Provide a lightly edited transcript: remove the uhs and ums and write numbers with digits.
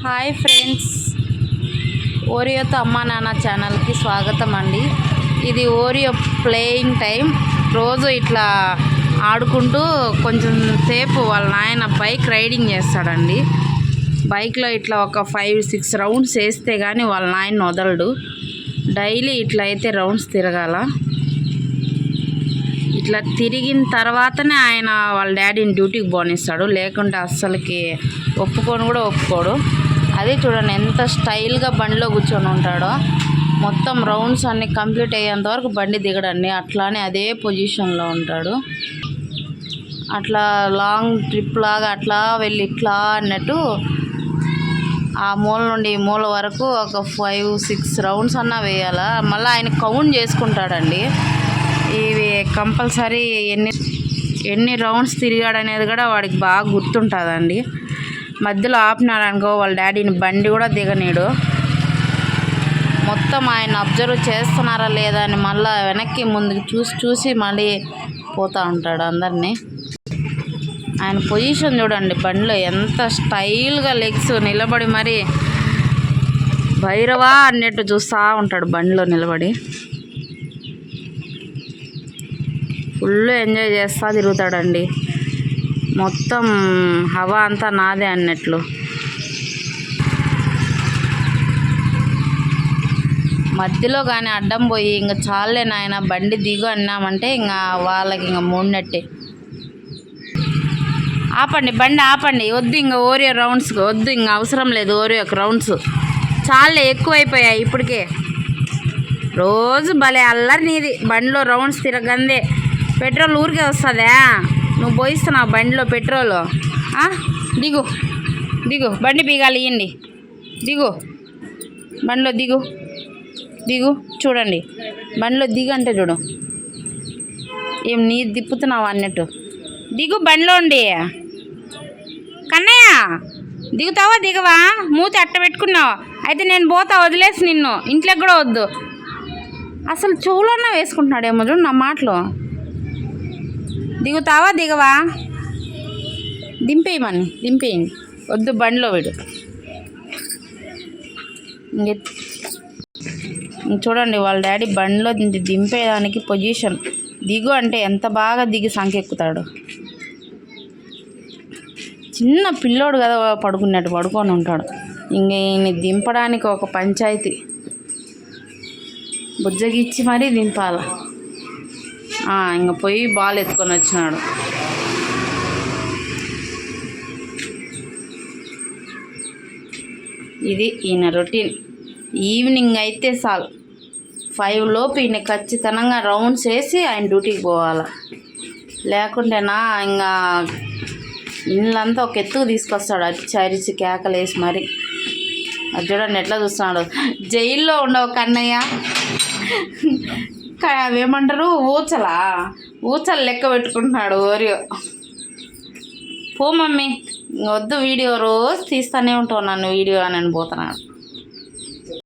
Hi friends, ఓరియోతో అమ్మా నాన్న ఛానల్కి స్వాగతం అండి. ఇది ఓరియో ప్లేయింగ్ టైం. రోజు ఇట్లా ఆడుకుంటూ కొంచెం సేపు వాళ్ళ నాయన బైక్ రైడింగ్ చేస్తాడండి. బైక్లో ఇట్లా ఒక 5-6 రౌండ్స్ వేస్తే కానీ వాళ్ళ నాయన వదలడు. డైలీ ఇట్లా అయితే రౌండ్స్ తిరగాల. ఇట్లా తిరిగిన తర్వాతనే ఆయన వాళ్ళ డాడీని డ్యూటీకి పోనిస్తాడు, లేకుంటే అస్సలకి ఒప్పుకోడు. అదే చూడండి ఎంత స్టైల్గా బండిలో కూర్చొని ఉంటాడో. మొత్తం రౌండ్స్ అన్నీ కంప్లీట్ అయ్యేంత వరకు బండి దిగడండి, అట్లానే అదే పొజిషన్లో ఉంటాడు. అట్లా లాంగ్ ట్రిప్ లాగా అట్లా వెళ్ళి ఇట్లా అన్నట్టు ఆ మూల నుండి ఈ మూల వరకు ఒక 5-6 రౌండ్స్ అన్నా వేయాలా. మళ్ళీ ఆయన కౌంట్ చేసుకుంటాడండి. ఇవి కంపల్సరీ ఎన్ని రౌండ్స్ తిరిగాడనేది కూడా వాడికి బాగా గుర్తుంటుందండి. మధ్యలో ఆపినాడనుకో వాళ్ళ డాడీని బండి కూడా దిగనీడు. మొత్తం ఆయన అబ్జర్వ్ చేస్తున్నారా లేదా అని మళ్ళీ వెనక్కి ముందుకు చూసి మళ్ళీ పోతూ ఉంటాడు అందరినీ. ఆయన పొజిషన్ చూడండి, బండిలో ఎంత స్టైల్గా లెగ్స్ నిలబడి మరి భైరవా అన్నట్టు చూస్తూ ఉంటాడు బండిలో నిలబడి. ఫుల్ ఎంజాయ్ చేస్తూ తిరుగుతాడండి. మొత్తం హవా అంతా నాదే అన్నట్లు. మధ్యలో కానీ అడ్డం పోయి ఇంక చాలే నాయన బండి దిగు అన్నామంటే ఇంకా వాళ్ళకి ఇంకా మూడినట్టే. ఆపండి, బండి ఆపండి, వద్దు ఇంకా ఓరియో రౌండ్స్ వద్దు, ఇంకా అవసరం లేదు ఓరియో రౌండ్స్, చాలే ఎక్కువైపోయాయి ఇప్పటికే. రోజు భలే అల్లరి నీది, బండిలో రౌండ్స్ తిరగందే. పెట్రోల్ ఊరికే వస్తుందా? నువ్వు పోయిస్తున్నావు బండిలో పెట్రోల్. దిగు బండి బీగాలి ఇవ్వండి. దిగు బండిలో దిగు చూడండి, బండిలో దిగు అంటే చూడు, ఏం నీ తిప్పుతున్నావు అన్నట్టు. దిగు బండిలో ఉండి. కన్నయ్య దిగుతావా దిగవా? మూతి అట్ట పెట్టుకున్నావు అయితే నేను పోతా, వదిలేసి నిన్ను ఇంట్లోకి కూడా వద్దు. అసలు చెవులన్నా వేసుకుంటున్నాడేమో చూడు నా మాటలు. దిగుతావా దిగవా? దింపేయండి, వద్దు బండిలో వీడు. చూడండి వాళ్ళ డాడీ బండిలో దింపేదానికి పొజిషన్. దిగు అంటే ఎంత బాగా దిగి సంకెక్కుతాడు. చిన్న పిల్లోడు కదా పడుకున్నట్టు పడుకొని ఉంటాడు. ఇంక ఈయన దింపడానికి ఒక పంచాయతీ, బుజ్జగిచ్చి మరీ దింపాల. ఇంక పోయి బాల్ ఎత్తుకొని వచ్చినాడు. ఇది ఈయన రొటీన్. ఈవినింగ్ అయితే చాలు 5 లోపు ఈయన ఖచ్చితంగా రౌండ్స్ వేసి ఆయన డ్యూటీకి పోవాలి. లేకుంటేనా ఇంకా ఇళ్ళంతా ఒక ఎత్తుకు తీసుకొస్తాడు, అరిచి కేకలేసి మరి. అది చూడండి ఎట్లా చూస్తున్నాడు. జైల్లో ఉండవు కన్నయ్య, అవేమంటారు ఊచలు లెక్క పెట్టుకుంటున్నాడు ఓరియో. పో మమ్మీ వద్దు, వీడియో రోజు తీస్తూనే ఉంటావు నన్ను వీడియో అని పోతున్నాడు.